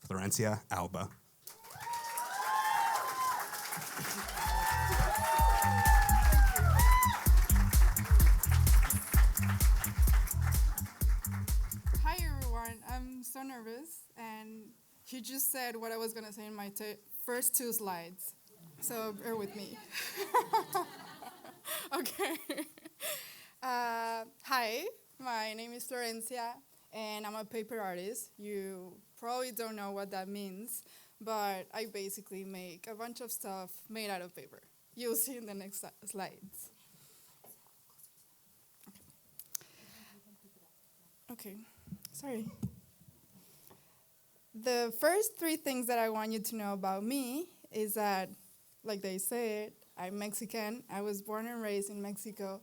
Florencia Alba. Hi everyone, I'm so nervous and you just said what I was going to say in my first two slides, so bear with me. Okay. Hi, my name is Florencia and I'm a paper artist. You probably don't know what that means, but I basically make a bunch of stuff made out of paper. You'll see in the next slides. Okay, sorry. The first three things that I want you to know about me is that, like they said, I'm Mexican. I was born and raised in Mexico,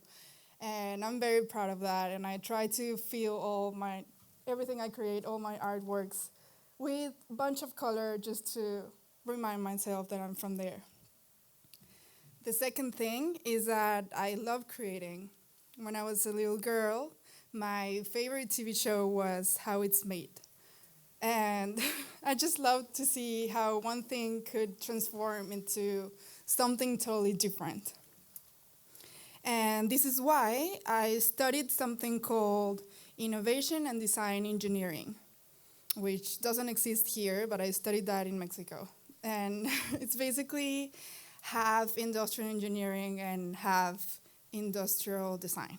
and I'm very proud of that. And I try to feel everything I create, all my artworks, with a bunch of color just to remind myself that I'm from there. The second thing is that I love creating. When I was a little girl, my favorite TV show was How It's Made. And I just love to see how one thing could transform into something totally different. And this is why I studied something called Innovation and Design Engineering, which doesn't exist here, but I studied that in Mexico. And it's basically half industrial engineering and half industrial design.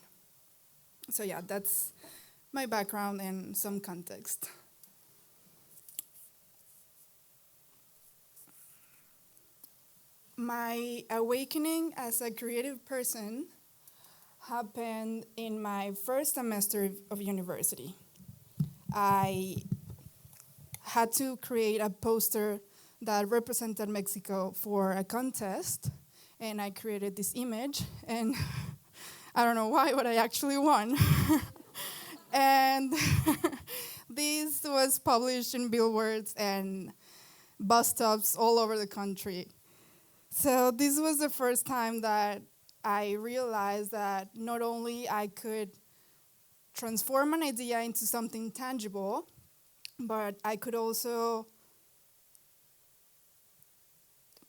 So yeah, that's my background and some context. My awakening as a creative person happened in my first semester of university. I had to create a poster that represented Mexico for a contest, and I created this image, and I don't know why, but I actually won. And this was published in billboards and bus stops all over the country. So this was the first time that I realized that not only I could transform an idea into something tangible, but I could also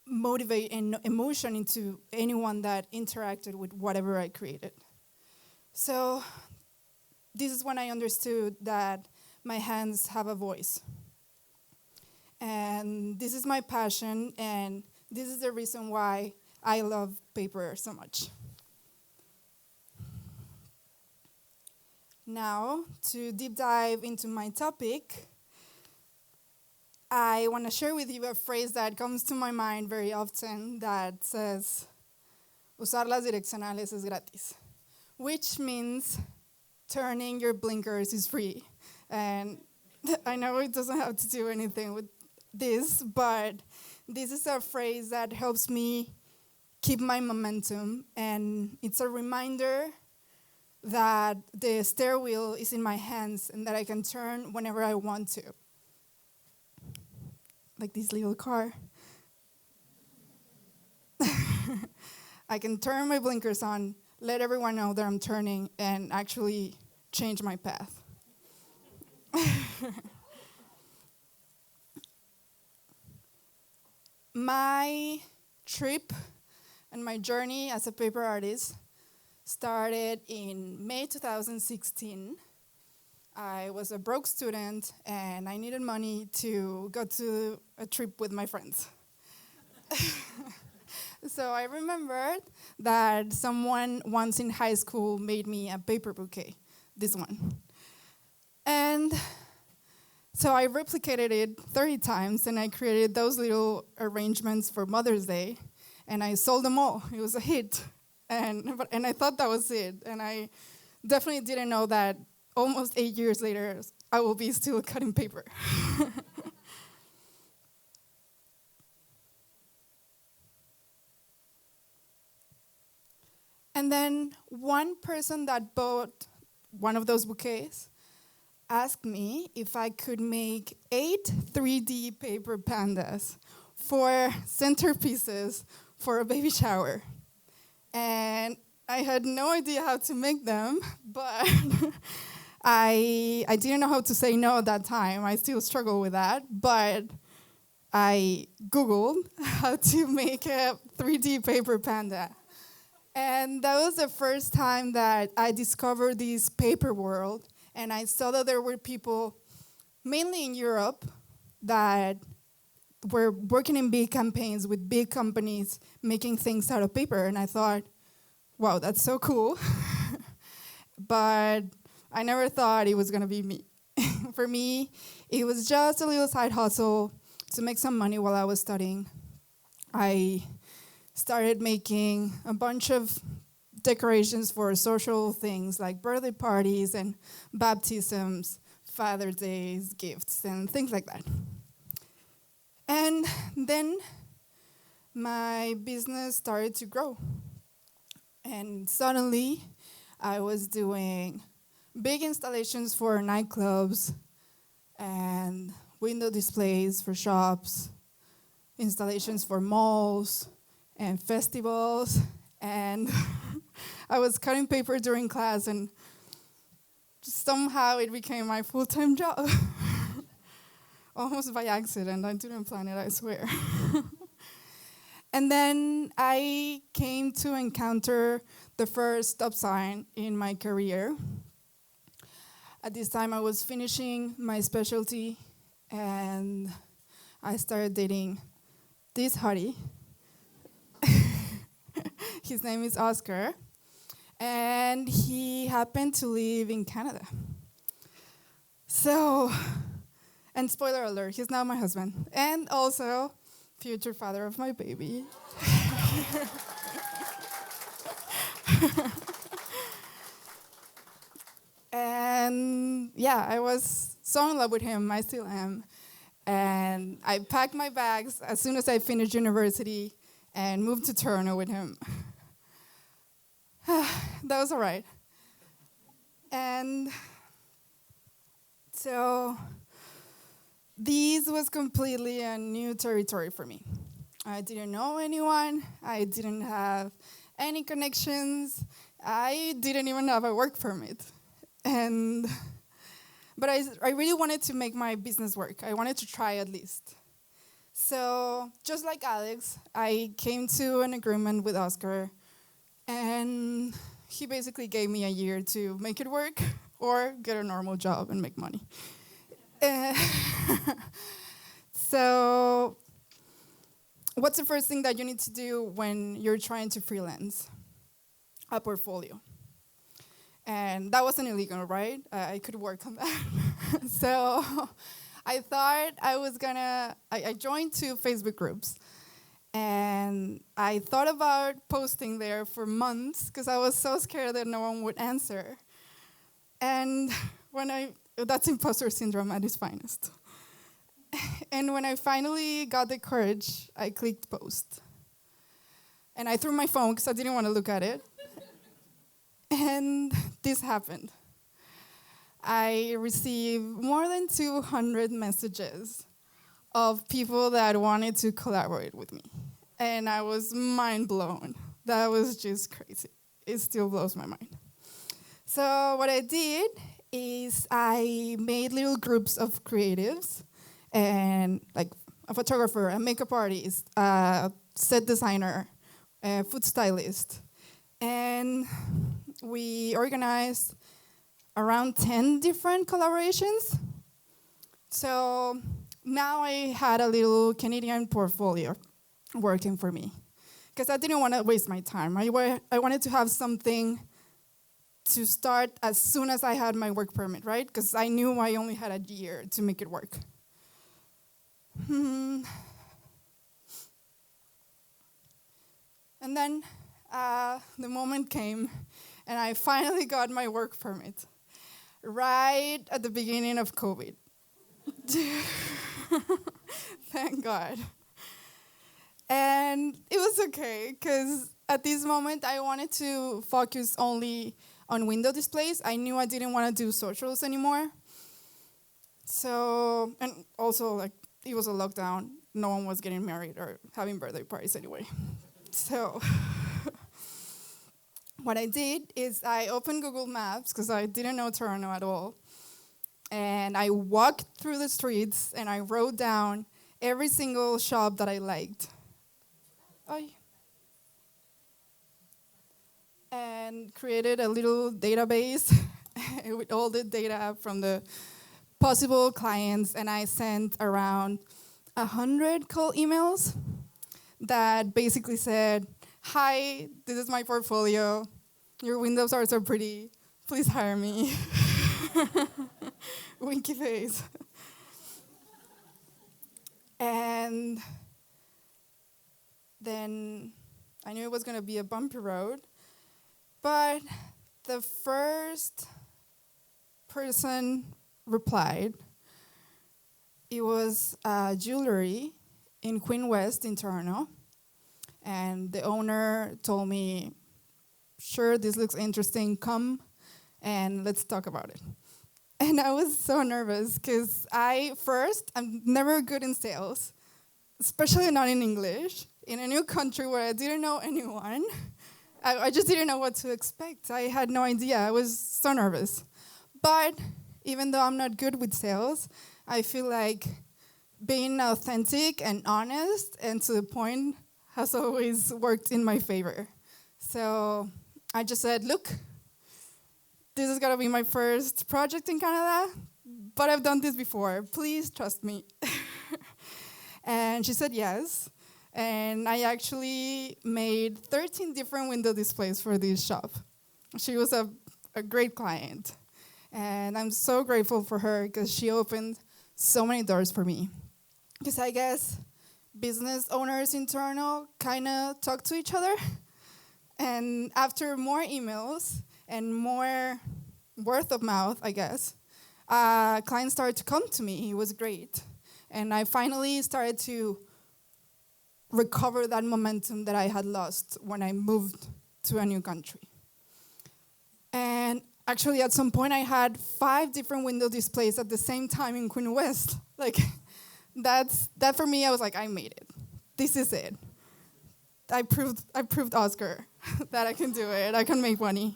motivate an emotion into anyone that interacted with whatever I created. So this is when I understood that my hands have a voice. And this is my passion, and this is the reason why I love paper so much. Now, to deep dive into my topic, I want to share with you a phrase that comes to my mind very often that says, usar las direccionales es gratis, which means turning your blinkers is free. And I know it doesn't have to do anything with this, but this is a phrase that helps me keep my momentum, and it's a reminder that the steering wheel is in my hands and that I can turn whenever I want to. Like this little car. I can turn my blinkers on, let everyone know that I'm turning, and actually change my path. My trip and my journey as a paper artist started in May 2016. I was a broke student and I needed money to go to a trip with my friends. So I remembered that someone once in high school made me a paper bouquet, this one. And so I replicated it 30 times, and I created those little arrangements for Mother's Day, and I sold them all. It was a hit, and I thought that was it. And I definitely didn't know that almost 8 years later, I will be still cutting paper. And then one person that bought one of those bouquets asked me if I could make 8 3D paper pandas for centerpieces for a baby shower. And I had no idea how to make them, but I didn't know how to say no at that time. I still struggle with that, but I Googled how to make a 3D paper panda. And that was the first time that I discovered this paper world. And I saw that there were people, mainly in Europe, that were working in big campaigns with big companies making things out of paper. And I thought, wow, that's so cool. But I never thought it was going to be me. For me, it was just a little side hustle to make some money while I was studying. I started making a bunch of decorations for social things like birthday parties and baptisms, Father's Days, gifts, and things like that. And then my business started to grow. And suddenly, I was doing big installations for nightclubs and window displays for shops, installations for malls and festivals. And I was cutting paper during class, and somehow it became my full-time job. Almost by accident. I didn't plan it, I swear. And then I came to encounter the first stop sign in my career. At this time, I was finishing my specialty, and I started dating this hottie. His name is Oscar, and he happened to live in Canada. So, and spoiler alert, he's now my husband, and also future father of my baby. And yeah, I was so in love with him. I still am. And I packed my bags as soon as I finished university and moved to Toronto with him. That was all right. And so this was completely a new territory for me. I didn't know anyone. I didn't have any connections. I didn't even have a work permit. But I really wanted to make my business work. I wanted to try at least. So just like Alex, I came to an agreement with Oscar, and he basically gave me a year to make it work or get a normal job and make money. So what's the first thing that you need to do when you're trying to freelance? A portfolio. And that wasn't illegal, right? I could work on that. So I thought I joined 2 Facebook groups. And I thought about posting there for months because I was so scared that no one would answer. And that's imposter syndrome at its finest. And when I finally got the courage, I clicked post. And I threw my phone because I didn't want to look at it. And this happened. I received more than 200 messages of people that wanted to collaborate with me. And I was mind blown. That was just crazy. It still blows my mind. So what I did is I made little groups of creatives, and like a photographer, a makeup artist, a set designer, a food stylist. And we organized around 10 different collaborations. So now I had a little Canadian portfolio working for me, because I didn't want to waste my time. I wanted to have something to start as soon as I had my work permit, right? Because I knew I only had a year to make it work. And then the moment came, and I finally got my work permit right at the beginning of COVID. Thank God. And it was okay, because at this moment, I wanted to focus only on window displays. I knew I didn't want to do socials anymore. So, and also, like, it was a lockdown. No one was getting married or having birthday parties anyway. So, what I did is I opened Google Maps because I didn't know Toronto at all. And I walked through the streets and I wrote down every single shop that I liked. Oh, yeah. And created a little database with all the data from the possible clients. And I sent around 100 cold emails that basically said, "Hi, this is my portfolio. Your windows are so pretty. Please hire me." Winky face. And then I knew it was going to be a bumpy road. But the first person replied. It was jewelry in Queen West in Toronto. And the owner told me, "Sure, this looks interesting. Come and let's talk about it." And I was so nervous because I'm never good in sales, especially not in English, in a new country where I didn't know anyone. I just didn't know what to expect. I had no idea. I was so nervous. But even though I'm not good with sales, I feel like being authentic and honest and to the point has always worked in my favor. So I just said, "Look, this is going to be my first project in Canada, but I've done this before. Please trust me." And she said yes. And I actually made 13 different window displays for this shop. She was a great client. And I'm so grateful for her because she opened so many doors for me. Because I guess business owners in Toronto kind of talk to each other. And after more emails and more word of mouth, I guess, clients started to come to me. It was great. And I finally started to recover that momentum that I had lost when I moved to a new country. And actually, at some point, I had 5 different window displays at the same time in Queen West. Like, that for me, I was like, I made it. This is it. I proved Oscar that I can do it. I can make money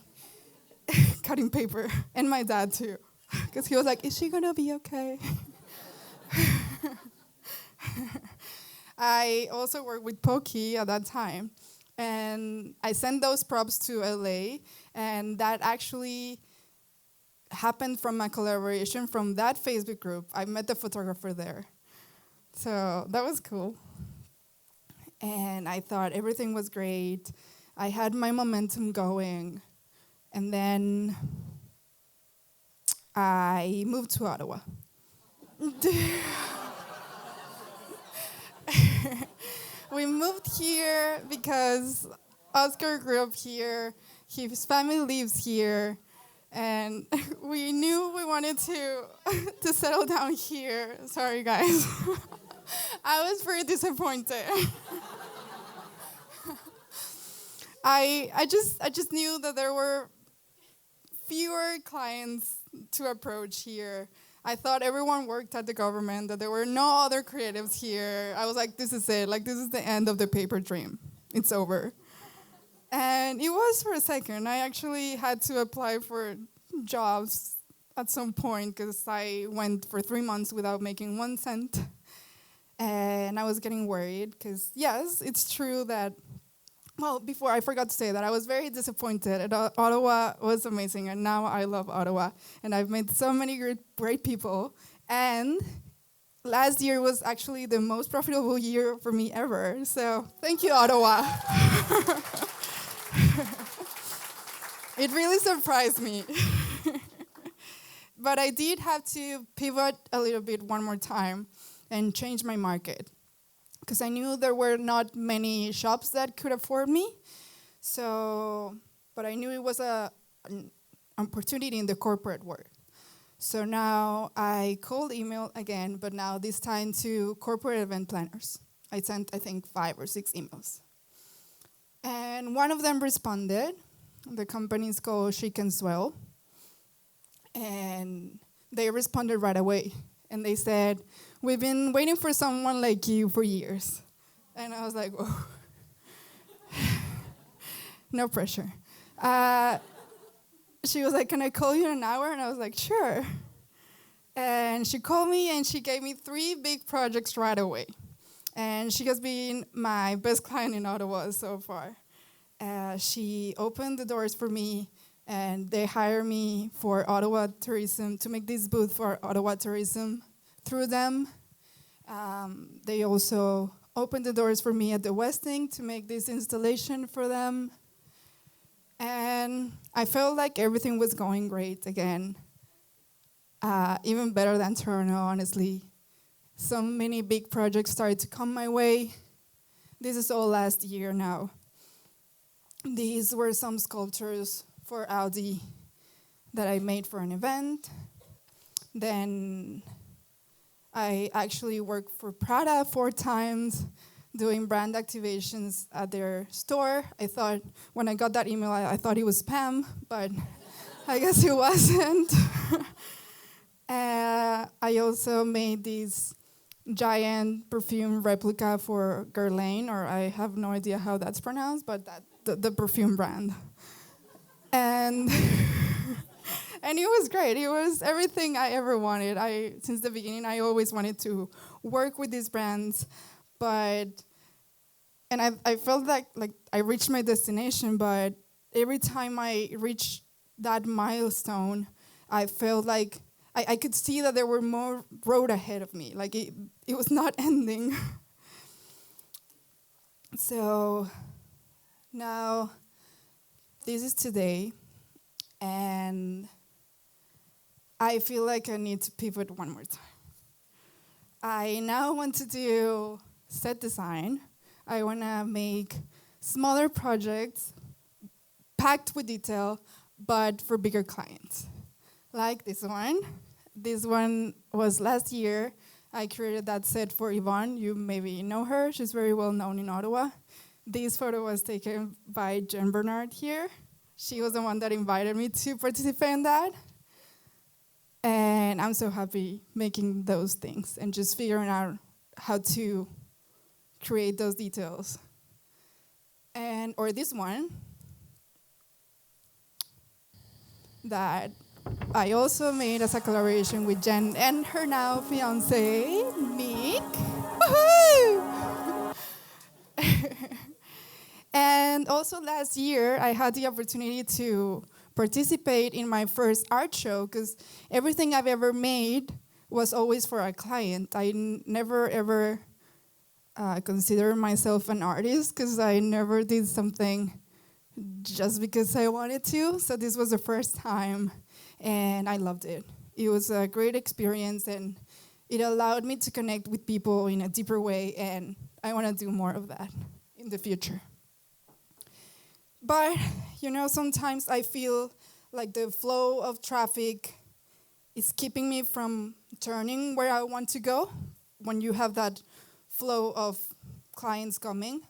cutting paper. And my dad, too. Because he was like, "Is she going to be okay?" I also worked with Pokey at that time. And I sent those props to LA. And that actually happened from my collaboration from that Facebook group. I met the photographer there. So that was cool. And I thought everything was great. I had my momentum going. And then I moved to Ottawa. We moved here because Oscar grew up here. His family lives here. And we knew we wanted to settle down here. Sorry, guys. I was very disappointed. I just knew that there were fewer clients to approach here. I thought everyone worked at the government, that there were no other creatives here. I was like, this is it. Like, this is the end of the paper dream. It's over. And it was for a second. I actually had to apply for jobs at some point because I went for 3 months without making 1 cent. And I was getting worried because, yes, it's true that, well, before I forgot to say that I was very disappointed. Ottawa was amazing, and now I love Ottawa. And I've met so many great people. And last year was actually the most profitable year for me ever. So thank you, Ottawa. It really surprised me. But I did have to pivot a little bit one more time and change my market, because I knew there were not many shops that could afford me. So, but I knew it was an opportunity in the corporate world. So now I cold email again, but now this time to corporate event planners. I sent, I think, 5 or 6 emails. And one of them responded. The company is called Chic and Swell. And they responded right away. And they said, "We've been waiting for someone like you for years." And I was like, whoa. No pressure. Uh, she was like, "Can I call you in an hour?" And I was like, "Sure." And she called me and she gave me 3 big projects right away. And she has been my best client in Ottawa so far. She opened the doors for me, and they hired me for Ottawa Tourism to make this booth for Ottawa Tourism. Through them, they also opened the doors for me at the Westin to make this installation for them. And I felt like everything was going great again. Even better than Toronto, honestly. So many big projects started to come my way. This is all last year now. These were some sculptures for Audi that I made for an event. Then I actually worked for Prada 4 times, doing brand activations at their store. I thought, when I got that email, I thought it was spam, but I guess it wasn't. I also made this giant perfume replica for Guerlain, or I have no idea how that's pronounced, but the perfume brand. And and it was great. It was everything I ever wanted. Since the beginning, I always wanted to work with these brands, and I felt like I reached my destination, but every time I reached that milestone, I felt like I could see that there were more road ahead of me. Like it was not ending. So now this is today, and I feel like I need to pivot one more time. I now want to do set design. I want to make smaller projects packed with detail, but for bigger clients. Like this one. This one was last year. I created that set for Yvonne. You maybe know her. She's very well known in Ottawa. This photo was taken by Jen Bernard here. She was the one that invited me to participate in that. And I'm so happy making those things and just figuring out how to create those details. Or this one that I also made as a collaboration with Jen and her now fiance, Nick. Woohoo! And also last year, I had the opportunity to participate in my first art show, because everything I've ever made was always for a client. I never ever considered myself an artist, because I never did something just because I wanted to. So this was the first time, and I loved it. It was a great experience, and it allowed me to connect with people in a deeper way, and I want to do more of that in the future. But, sometimes I feel like the flow of traffic is keeping me from turning where I want to go when you have that flow of clients coming.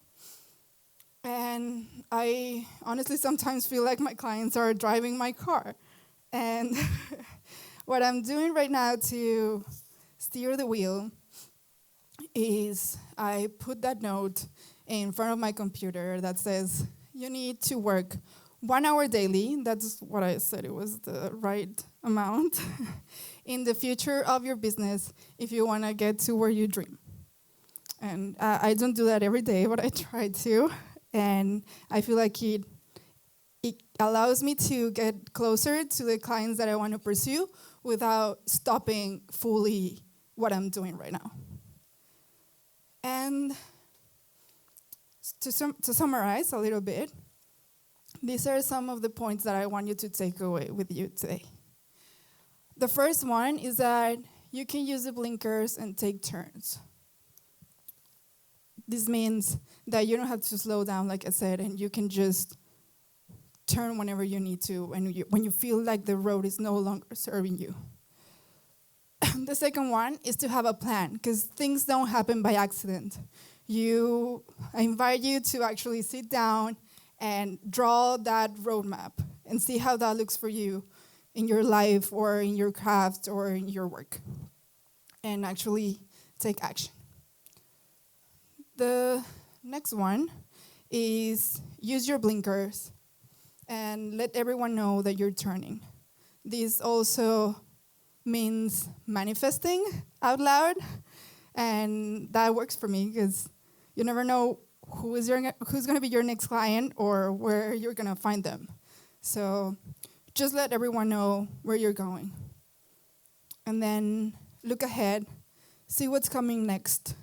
And I honestly sometimes feel like my clients are driving my car. And what I'm doing right now to steer the wheel is I put that note in front of my computer that says, you need to work 1 hour daily, that's what I said, it was the right amount, in the future of your business if you want to get to where you dream. And I don't do that every day, but I try to. And I feel like it allows me to get closer to the clients that I want to pursue without stopping fully what I'm doing right now. And to summarize a little bit, these are some of the points that I want you to take away with you today. The first one is that you can use the blinkers and take turns. This means that you don't have to slow down, like I said, and you can just turn whenever you need to when you feel like the road is no longer serving you. The second one is to have a plan, because things don't happen by accident. I invite you to actually sit down and draw that roadmap and see how that looks for you in your life or in your craft or in your work, and actually take action. The next one is use your blinkers and let everyone know that you're turning. This also means manifesting out loud, and that works for me because you never know who's going to be your next client or where you're going to find them. So just let everyone know where you're going. And then look ahead, see what's coming next.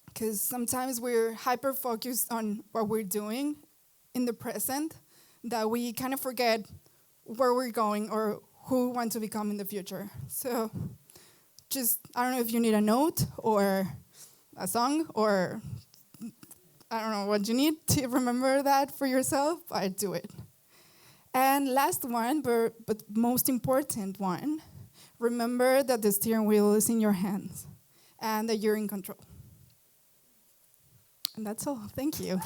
Because sometimes we're hyper-focused on what we're doing in the present that we kind of forget where we're going or who we want to become in the future. So just, I don't know if you need a note or a song or I don't know what you need to remember that for yourself, but do it. And last one, but most important one, remember that the steering wheel is in your hands and that you're in control. And that's all. Thank you.